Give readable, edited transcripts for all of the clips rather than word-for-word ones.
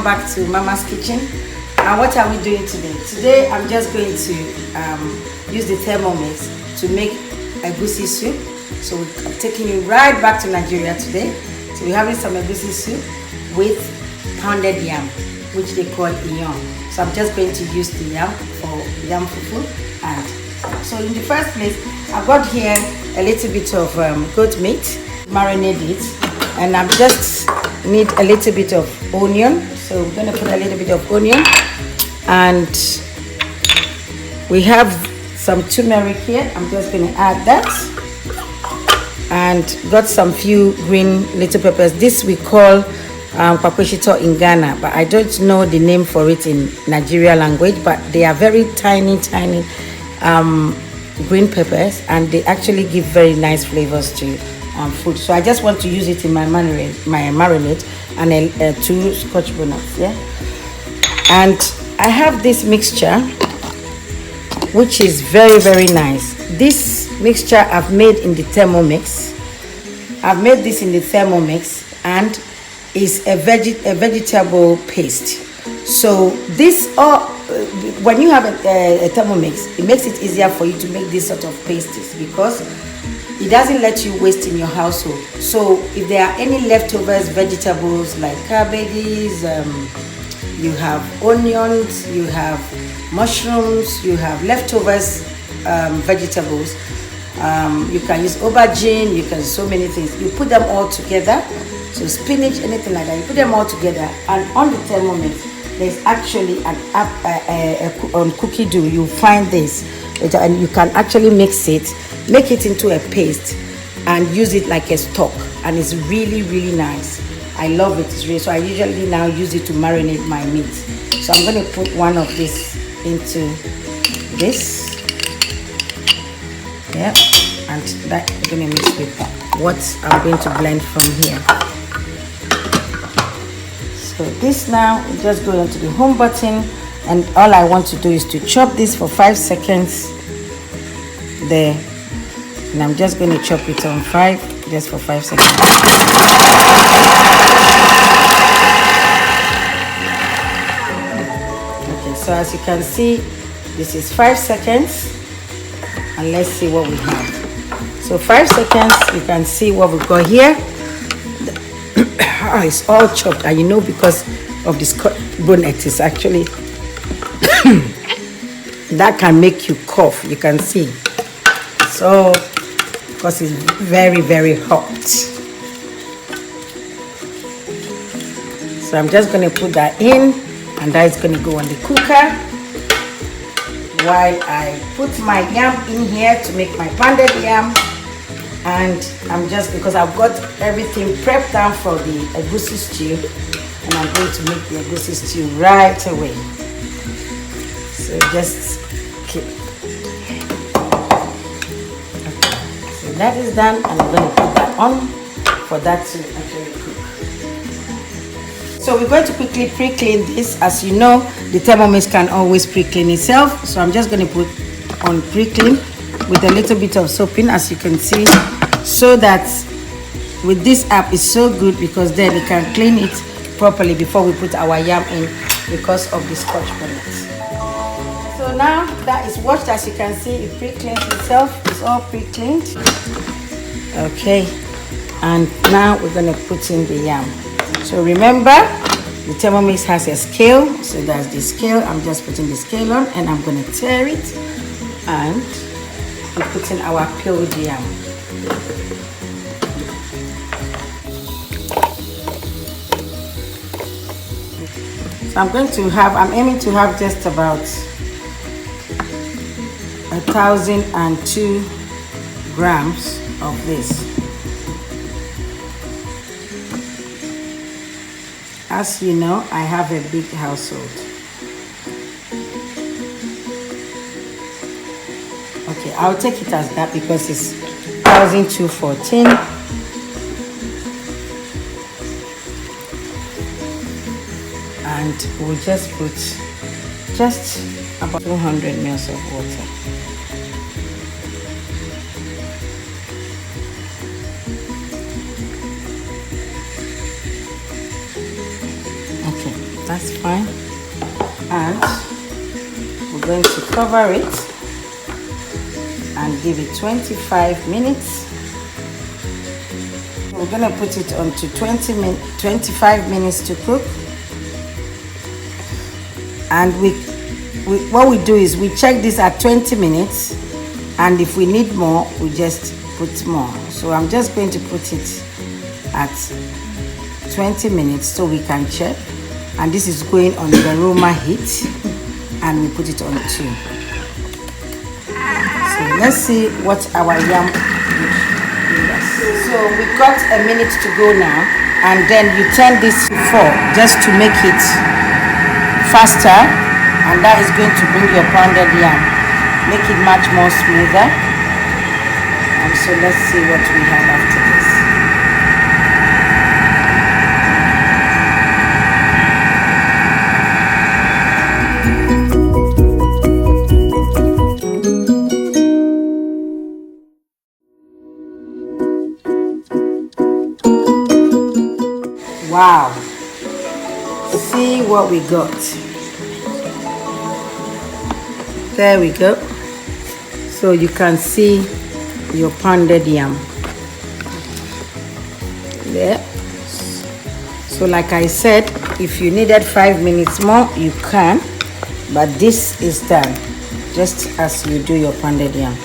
back to Mama's kitchen. And what are we doing today? Today I'm just going to use the Thermomix to make Egusi soup. So I'm taking you right back to Nigeria today. So we're having some Egusi soup with pounded yam, which they call iyon. So I'm just going to use the yam for yam fufu. And so in the first place, I've got here a little bit of goat meat, marinate it, and I'm just need a little bit of onion. So we're going to put a little bit of onion, and we have some turmeric here. I'm just going to add that, and got some few green little peppers. This we call pakweshito in Ghana, but I don't know the name for it in Nigeria language, but they are very tiny green peppers, and they actually give very nice flavors to food. So I just want to use it in my marinade and 2 scotch bonnets. Yeah, and I have this mixture which is very nice. This mixture I've made in the Thermomix. I've made this in the Thermomix, and is a vegetable paste. So this when you have a Thermomix, it makes it easier for you to make this sort of pastes because it doesn't let you waste in your household. So if there are any leftovers vegetables like cabbages, you have onions, you have mushrooms, you have leftovers vegetables, you can use aubergine, you can so many things. You put them all together. So spinach, anything like that, you put them all together, and on the Thermomix there's actually an app on cookie dough. You find this, and you can actually mix it, make it into a paste, and use it like a stock, and it's really nice. I love it. It's really, so I usually now use it to marinate my meat. So I'm going to put one of this into this, yeah, and that I'm going to mix with what I'm going to blend from here. So this now, we just go into the home button, and all I want to do is to chop this for 5 seconds there, and I'm just going to chop it on 5, just for 5 seconds. Okay, so as you can see, this is 5 seconds, and let's see what we have. So 5 seconds, you can see what we've got here. It's all chopped, and you know, because of this bonnet, is actually that can make you cough. You can see, so because it's very hot. So I'm just going to put that in, and that is going to go on the cooker while I put my yam in here to make my pounded yam. And I'm just, because I've got everything prepped down for the Egusi stew, and I'm going to make the Egusi stew right away. So just keep. Okay. So that is done, and I'm going to put that on for that to actually cook. So we're going to quickly pre-clean this. As you know, the Thermomix can always pre-clean itself. So I'm just going to put on pre-clean with a little bit of soaping, as you can see, so that with this app is so good, because then it can clean it properly before we put our yam in, because of the scotch bonnet. So now that is washed, as you can see, it pre-cleans itself. It's all pre-cleaned. Okay, and now we're going to put in the yam. So remember, the Thermomix has a scale, so that's the scale. I'm just putting the scale on, and I'm going to tear it, and we're putting our peeled yam. So I'm aiming to have just about 1,002 grams of this. As you know, I have a big household. Okay, I'll take it as that because it's 1,214. And we'll just put just about 200 ml of water. Okay, That's fine. And we're going to cover it and give it 25 minutes. We're going to put it on to 25 minutes to cook. And what we do is we check this at 20 minutes, and if we need more, we just put more. So I'm just going to put it at 20 minutes so we can check. And this is going on the aroma heat, and we put it on 2. So let's see what our yam is. So we got a minute to go now, and then you turn this to 4 just to make it faster, and that is going to bring your pounded yam, make it much more smoother. And so let's see what we have after this. Wow, see what we got. There we go. So you can see your pounded yam there. So like I said, if you needed 5 minutes more, you can, but this is done just as you do your pounded yam.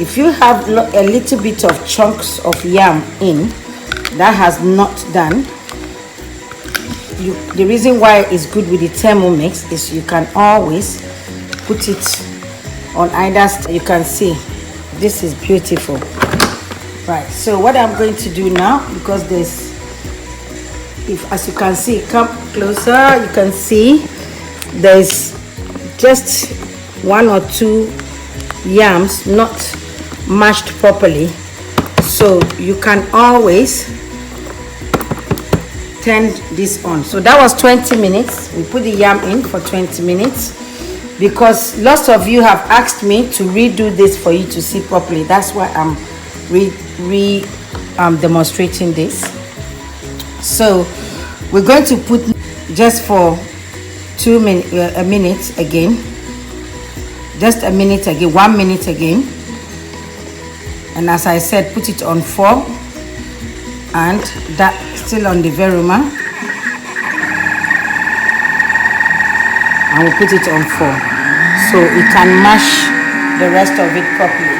If you have a little bit of chunks of yam in that has not done, the reason why it's good with the Thermomix is you can always put it on either side. You can see this is beautiful. Right, so what I'm going to do now, because there's, as you can see, come closer, you can see there's just 1 or 2 yams not mashed properly, so you can always turn this on. So that was 20 minutes. We put the yam in for 20 minutes because lots of you have asked me to redo this for you to see properly. That's why I'm demonstrating this. So we're going to put just for a minute again, just a minute again, 1 minute again, and as I said, put it on 4, and that still on the veruma, and we'll put it on 4 so it can mash the rest of it properly.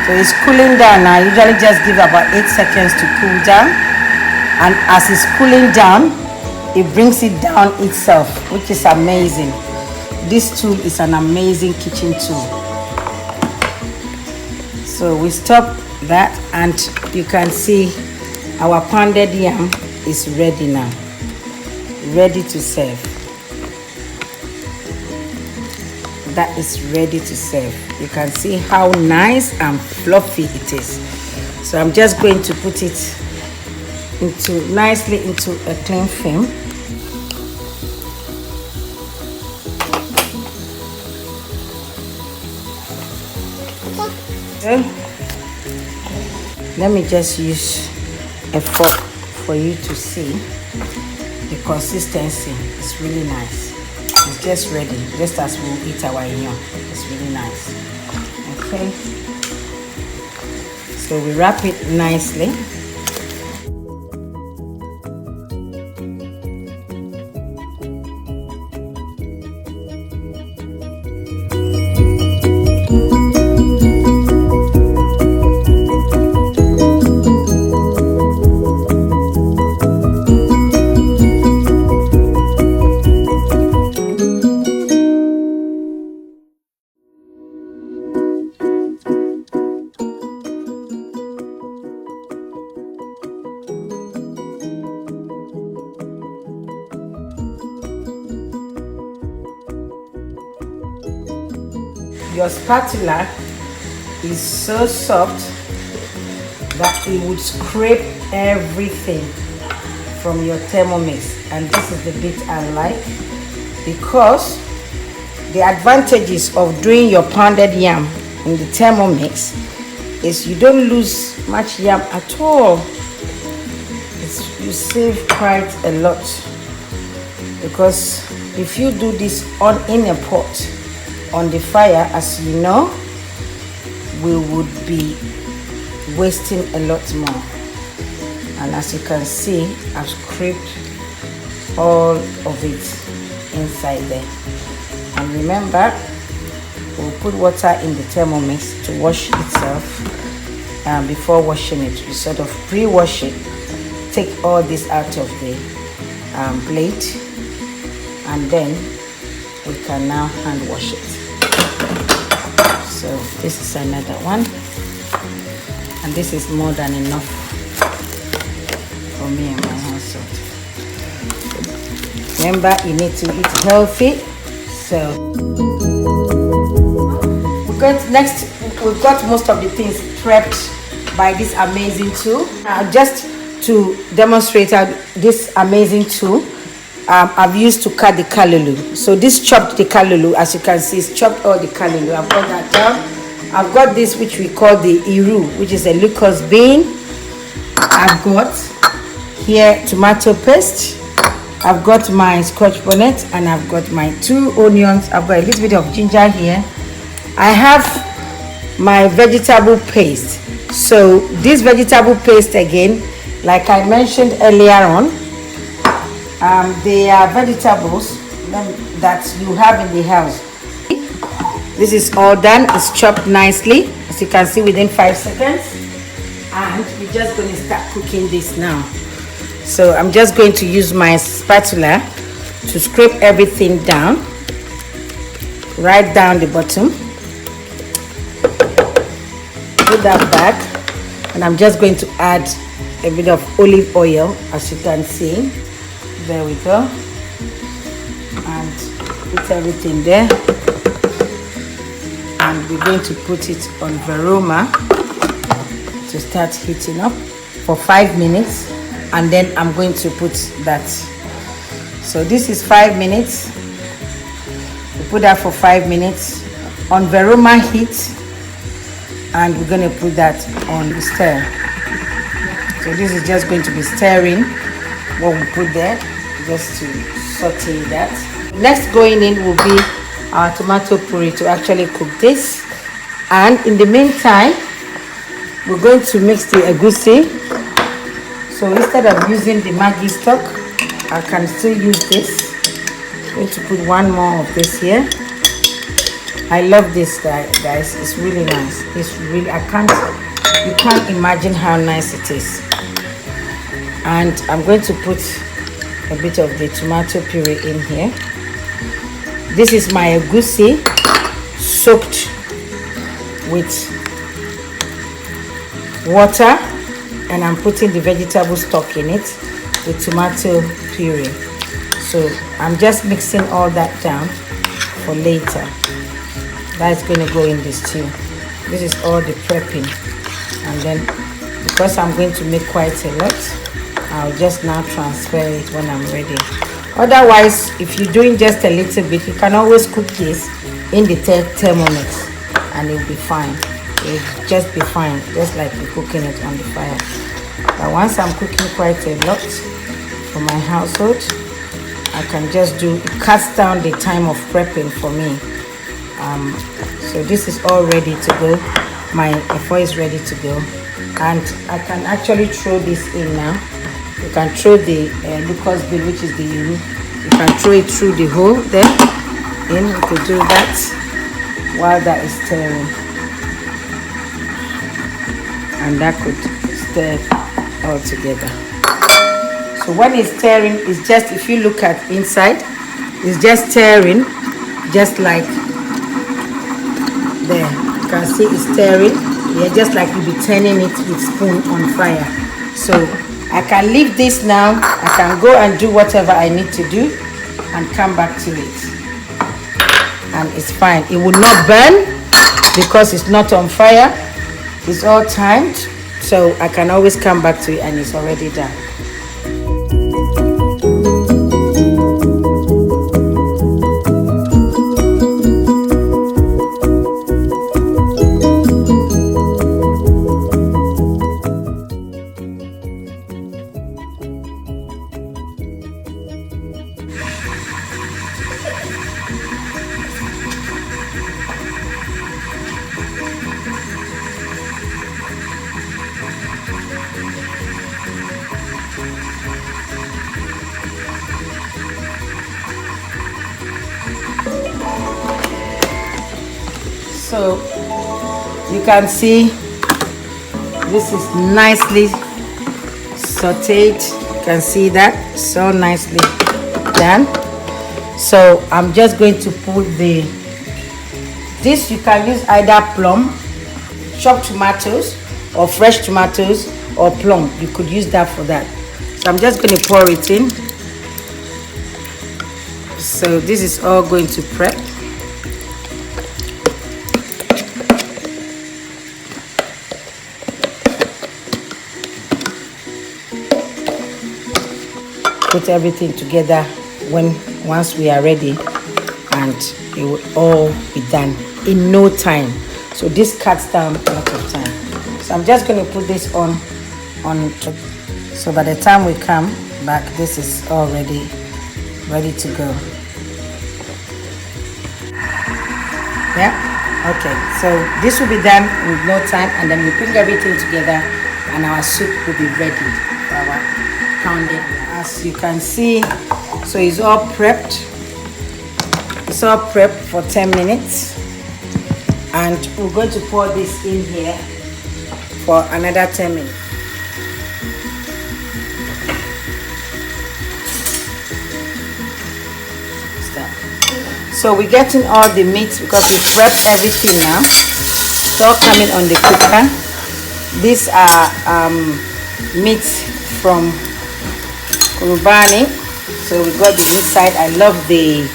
So it's cooling down now. I usually just give about 8 seconds to cool down, and as it's cooling down, it brings it down itself, which is amazing. This tool is an amazing kitchen tool. So we stop that, and you can see our pounded yam is ready now, ready to serve. That is ready to serve. You can see how nice and fluffy it is. So I'm just going to put it nicely into a cling film. Okay. Let me just use a fork for you to see the consistency. It's really nice. It's just ready, just as we'll eat our onion. It's really nice. Okay, so we wrap it nicely. Your spatula is so soft that it would scrape everything from your Thermomix, and this is the bit I like, because the advantages of doing your pounded yam in the Thermomix is you don't lose much yam at all. You save quite a lot, because if you do this in a pot on the fire, as you know, we would be wasting a lot more. And as you can see, I've scraped all of it inside there. And remember, we'll put water in the Thermomix to wash itself before washing it. You sort of pre-wash it, take all this out of the plate, and then we can now hand wash it. So this is another one, and this is more than enough for me and my household. Remember, you need to eat healthy. So we've got most of the things prepped by this amazing tool. Just to demonstrate this amazing tool, I've used to cut the callaloo. So this chopped the callaloo, as you can see, it's chopped all the callaloo. I've got that down. I've got this, which we call the iru, which is a locust bean. I've got here tomato paste. I've got my scotch bonnet, and I've got my 2 onions. I've got a little bit of ginger here. I have my vegetable paste. So this vegetable paste, again, like I mentioned earlier on, they are vegetables that you have in the house. This is all done. It's chopped nicely, as you can see, within 5 seconds. And we're just going to start cooking this now. So I'm just going to use my spatula to scrape everything down, right down the bottom. Put that back, and I'm just going to add a bit of olive oil, as you can see. There we go. And put everything there. And we're going to put it on Veroma to start heating up for 5 minutes. And then I'm going to put that. So this is 5 minutes. We put that for 5 minutes on Veroma heat. And we're going to put that on the stir. So this is just going to be stirring what we put there, just to saute that. Next going in will be our tomato puree to actually cook this. And in the meantime, we're going to mix the egusi. So instead of using the Maggi stock, I can still use this. I'm going to put one more of this here. I love this, guys. It's really nice. It's really, you can't imagine how nice it is. And I'm going to put a bit of the tomato puree in here. This is my egusi soaked with water, and I'm putting the vegetable stock in it with tomato puree. So I'm just mixing all that down for later. That's going to go in the stew. This is all the prepping, and then because I'm going to make quite a lot, I'll just now transfer it when I'm ready. Otherwise, if you're doing just a little bit, you can always cook this in the Thermomix and it'll be fine. It'll just be fine, just like you're cooking it on the fire. But once I'm cooking quite a lot for my household, I can just do, it cuts down the time of prepping for me. So this is all ready to go. My efo is ready to go, and I can actually throw this in now. You can throw the locust bean, which is the iru. You can throw it through the hole there. In, you could do that while that is stirring, and that could stir all together. So when it's stirring, it's just, if you look at inside, it's just stirring, just like there. You can see it's stirring. Yeah, just like you'll be turning it with spoon on fire. So I can leave this now. I can go and do whatever I need to do and come back to it. And it's fine. It will not burn because it's not on fire. It's all timed. So I can always come back to it and it's already done. So you can see this is nicely sauteed. You can see that, so nicely done. So I'm just going to put this you can use either plum, chopped tomatoes, or fresh tomatoes, or plum. You could use that for that. So I'm just going to pour it in. So this is all going to prep. Put everything together once we are ready, and it will all be done in no time. So this cuts down a lot of time. So I'm just going to put this on so by the time we come back, this is already ready to go. Yeah, okay, so this will be done with no time, and then we bring everything together and our soup will be ready for our pounding. As you can see, so it's all prepped. It's all prepped for 10 minutes, and we're going to pour this in here for another 10 minutes. So we're getting all the meat because we prepped everything now. It's all coming on the cooker. These are meats from Kurubani. So we got the meat side. I love the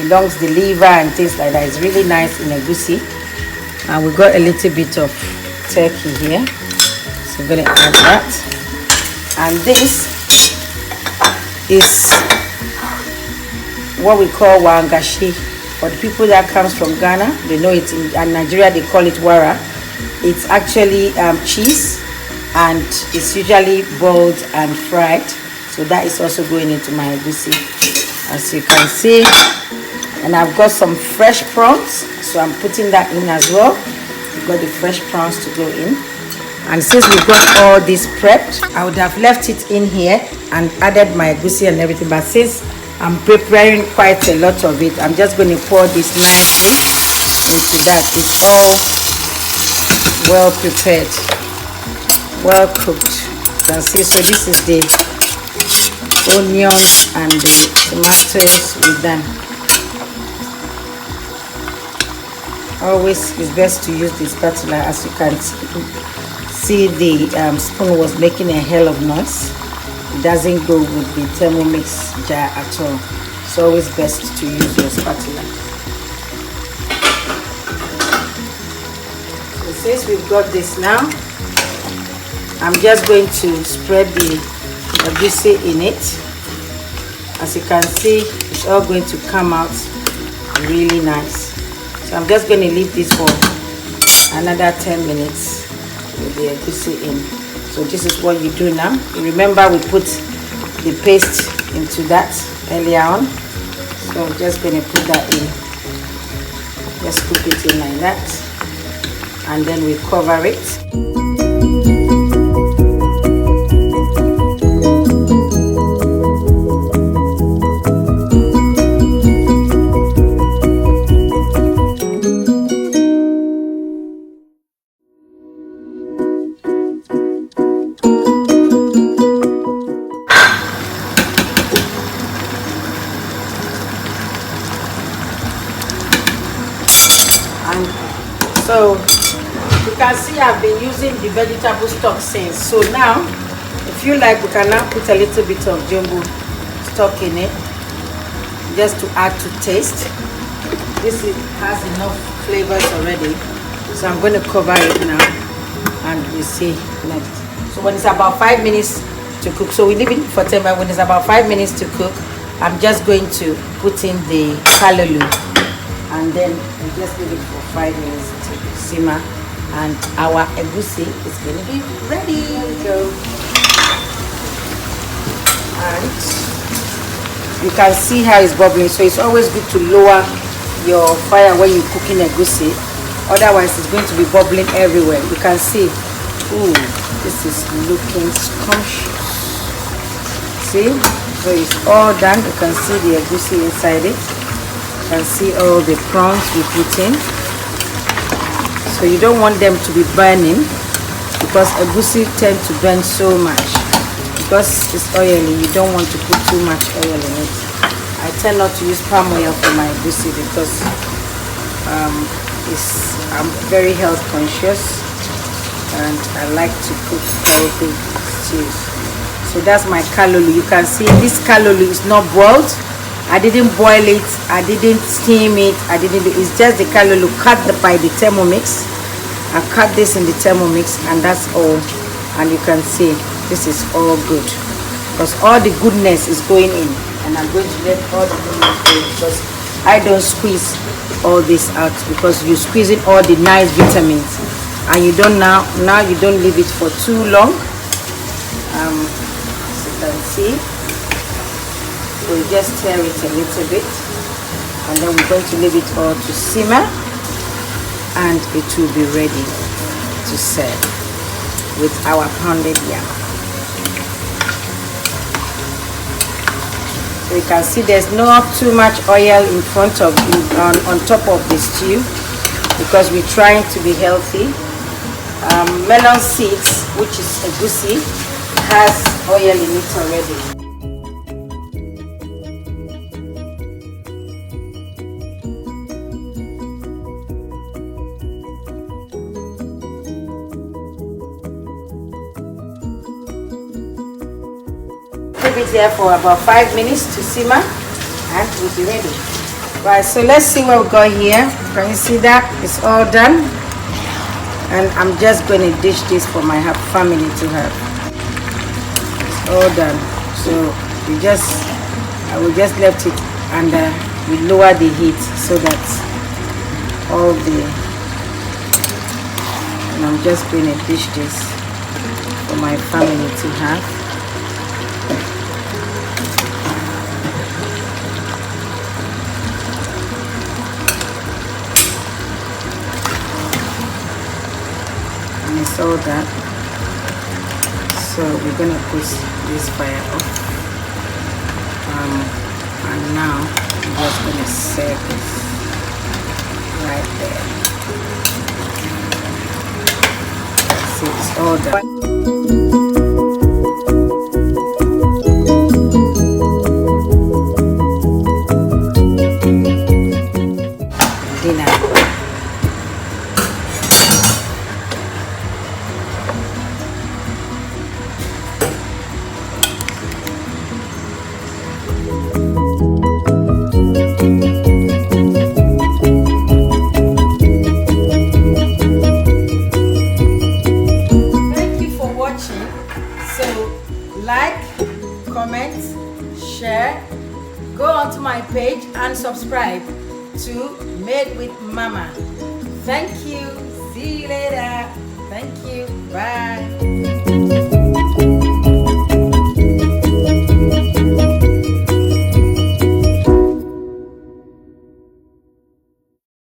lungs, the liver and things like that. It's really nice in Egusi. And we got a little bit of turkey here. So we're gonna add that. And this is what we call wangashi. For the people that comes from Ghana, they know it. In Nigeria they call it wara. It's actually cheese, and it's usually boiled and fried. So that is also going into my egusi, as you can see. And I've got some fresh prawns, so I'm putting that in as well. We've got the fresh prawns to go in. And since we've got all this prepped, I would have left it in here and added my egusi and everything, but since I'm preparing quite a lot of it, I'm just going to pour this nicely into that. It's all well prepared, well cooked. You can see, so this is the onions and the tomatoes we've done. Always it's best to use this spatula. As you can see, the spoon was making a hell of noise. It doesn't go with the Thermomix jar at all. It's always best to use your spatula. So since we've got this now, I'm just going to spread the egusi in it. As you can see, it's all going to come out really nice. So I'm just going to leave this for another 10 minutes with the egusi in. So this is what you do now. You remember we put the paste into that earlier on. So I'm just going to put that in. Just cook it in like that. And then we cover it. So you can see I've been using the vegetable stock since. So now, if you like, we can now put a little bit of jumbo stock in it, just to add to taste. This has enough flavors already, so I'm going to cover it now, and we see next. So when it's about 5 minutes to cook, so we leave it for 10 minutes. When it's about 5 minutes to cook, I'm just going to put in the kalulu, and then we just leave it for 5 minutes to simmer, and our egusi is going to be ready. There we go. And you can see how it's bubbling, so it's always good to lower your fire when you're cooking egusi, otherwise it's going to be bubbling everywhere. You can see, ooh, this is looking scrumptious. See, so it's all done. You can see the egusi inside it. can see all the prawns we put in. So you don't want them to be burning, because egusi tend to burn so much. Because it's oily, you don't want to put too much oil in it. I tend not to use palm oil for my egusi because I'm very health conscious and I like to cook healthy stews. So that's my kalulu. You can see this kalulu is not boiled. I didn't boil it, I didn't steam it, it's just the kalulu cut by the Thermomix. I cut this in the Thermomix and that's all. And you can see this is all good because all the goodness is going in, and I'm going to let all the goodness go in because I don't squeeze all this out, because you're squeezing all the nice vitamins, and you don't now you don't leave it for too long. As you can see, we'll just stir it a little bit, and then we're going to leave it all to simmer, and it will be ready to serve with our pounded yam. So you can see there's not too much oil in front of on top of the stew, because we're trying to be healthy. Melon seeds, which is egusi, has oil in it already. Leave it there for about 5 minutes to simmer and we'll be ready. Right, so let's see what we got here. Can you see that? It's all done. And I'm just going to dish this for my family to have. It's all done. So I will just left it, and we lower the heat so that all the, and I'm just going to dish this for my family to have. It's all that. So we're gonna put this fire off, and now I'm just gonna serve this right there. See, it's all done. Like, comment, share, go onto my page and subscribe to Made with Mama. Thank you. See you later.